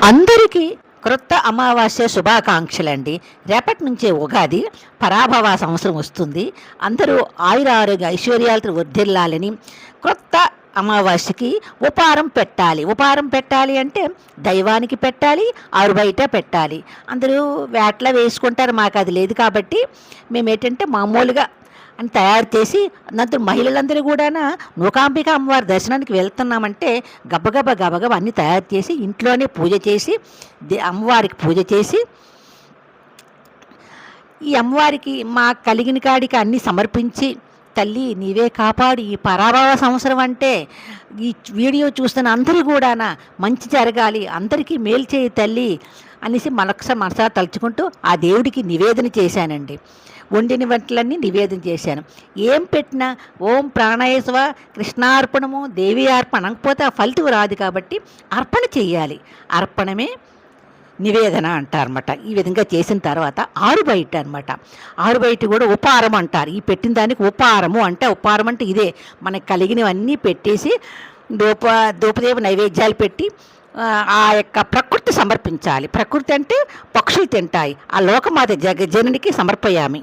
అందరికీ క్రొత్త అమావాస్య శుభాకాంక్షలండి. రేపటి నుంచే ఉగాది, పరాభవ సంవత్సరం వస్తుంది. అందరూ ఆయురారోగ్య ఐశ్వర్యాలతో వర్ధిల్లాలని క్రొత్త అమావాస్యకి ఉపహారం పెట్టాలి. ఉపహారం పెట్టాలి అంటే దైవానికి పెట్టాలి, ఆరు బయట పెట్టాలి. అందరూ వేట్లా వేసుకుంటారు, మాకు అది లేదు కాబట్టి మేము ఏంటంటే మామూలుగా అని తయారు చేసి నంతు మహిళలందరూ కూడా మూకాంబిక అమ్మవారి దర్శనానికి వెళ్తున్నామంటే గబగబ అన్నీ తయారు చేసి ఇంట్లోనే పూజ చేసి అమ్మవారికి పూజ చేసి ఈ అమ్మవారికి మా కలిగిన కాడికి అన్నీ సమర్పించి, తల్లి నీవే కాపాడు, ఈ పరాభవ సంవత్సరం అంటే ఈ వీడియో చూస్తున్న అందరూ కూడా మంచి జరగాలి, అందరికీ మేలు చేయి తల్లి అనేసి మనసా తలుచుకుంటూ ఆ దేవుడికి నివేదన చేశానండి. వండిన వంటలన్నీ నివేదన చేశాను. ఏం పెట్టినా ఓం ప్రాణాయస్వ కృష్ణార్పణము దేవి అర్పణ అనకపోతే ఆ ఫలితం రాదు కాబట్టి అర్పణ చెయ్యాలి. అర్పణమే నివేదన అంటారన్నమాట. ఈ విధంగా చేసిన తర్వాత ఆరు బయట అనమాట. ఆరు బయట కూడా ఉపహారం అంటారు. ఈ పెట్టిన దానికి ఉపహారము అంటే, ఉపహారం అంటే ఇదే మనకు కలిగినవన్నీ పెట్టేసి ధూపదేవ నైవేద్యాలు పెట్టి ఆ యొక్క ప్రకృతి సమర్పించాలి. ప్రకృతి అంటే పక్షులు తింటాయి, ఆ లోకమాత జననికి సమర్పయామి.